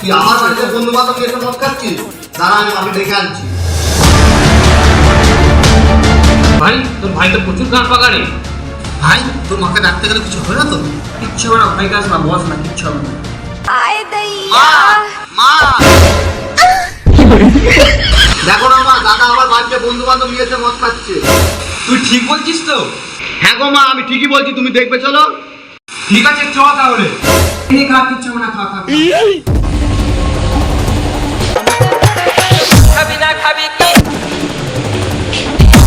তুই আমার বাড়িতে বন্ধু বান্ধব এসে মদ খাচ্ছিস? দাঁড়া, আমি মাকে ডেকে আনছি। ভাই তোর ভাই তো প্রচুর গান পাকারে। ভাই, তোর মাকে ডাকতে গেলে কিছু হবে না তো? কিচ্ছু হবে না, ভাই কাজ না, বস না, কিচ্ছু হবে না। মা, মা, দেখো না মা, দাদা আমার বাড়িতে বন্ধু বান্ধব নিয়ে এসে মদ খাচ্ছে। তুই ঠিক বলছিস তো? হ্যাঁ গো মা, আমি ঠিকই বলছি, তুমি দেখবে চলো। ঠিক আছে চ তাহলে। খা, কিচ্ছু হবে না, খা খা। খাবি না খাবি কি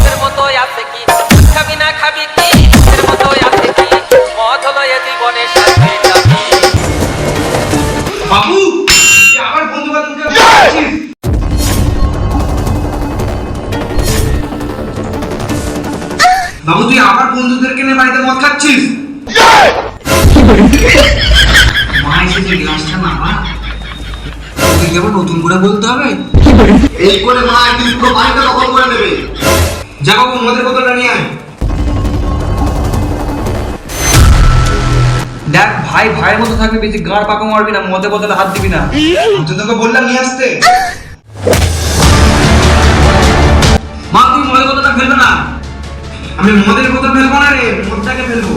এর মতো আছে কি? খাবি না খাবি কি এর মতো আছে কি? মদ হলো এ জীবনের সাথে যাবি। বাবু তুই আবার বন্ধু বান্ধবকে বলছিস? বাবু তুই আবার বন্ধুদেরকে নিয়ে বাড়িতে মদ খাচ্ছিস? মা এসেছে, গ্লাসটা না মা, তুই কেবল নতুন করে বলতে হবে। এই করে মা একদিন পুরো বাড়িটা দখল করে নেবে। যা বাবু মদের বোতলটা নিয়ে আয়। দেখ ভাই ভাইয়ের মতো থাকবি, বেশি গাঁড় পাকা মারবি না, মদের বোতলে হাত দিবি না। আমি তোকে বললাম নিয়ে আসতে। মা তুই মদের বোতলটা ফেলবে না। আমি মদের বোতল ফেলবো না রে, মদটাকে ফেলবো।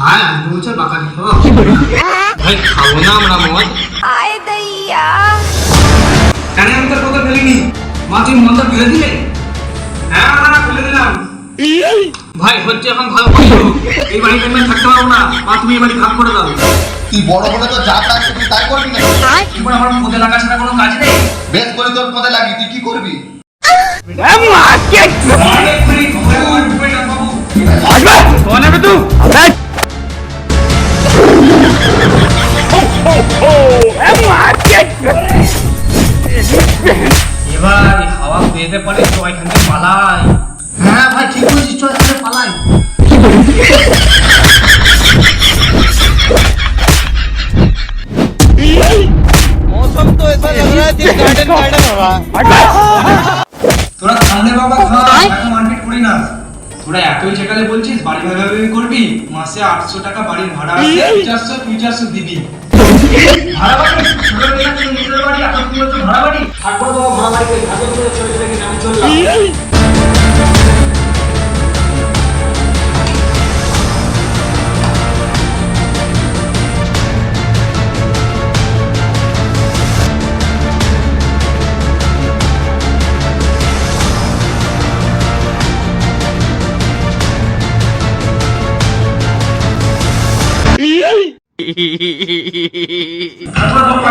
ভাই, আমি তো বলছি বাঁকা দিত। ভাই খাবো না আমরা মদ। কেন আমি তোর বোতল ফেলিনি? মা তুই মদটা ফেলে দিলে? হ্যাঁ আমরা ফেলে দিলাম। ভাই হচ্ছে এখন ভালো কষ্ট, এই বাড়িতে আমি থাকতে পারবো না। মা তুমি এই বাড়ি ভাগ করে দাও। তুই বড় বলে তো যা চাস তুই তাই করবি না? এরপর আমার পদে লাগা ছাড়া কোনো কাজ নেই। বেশ করে তোর পথে লাগি, তুই কি করবি? এবার হাওয়া পেতে পারে তো এখান থেকে পালাই। হ্যাঁ ভাই, ঠিক বলছিস, চল এখানে পালাই। मौसम तो ऐसा लग रहा है कि गार्डन गार्डन हो रहा है। তোরা সামনে বাবা খা, এখন মারপিট করি না। তোরা এতই চেকালে বলছিস বাড়ি ভাগাভাগি করবি, মাসে 800 টাকা বাড়ির ভাড়া আছে, 400 দিবি। ভাড়া বাড়ি ছোট থেকে নিজের বাড়ি, এখন তুই হচ্ছে ভাড়া বাড়ি। থাকবো বাবা ভাড়া বাড়িতে, ভাগল করে চলে গেলে আমি চললাম। তারপর বাবা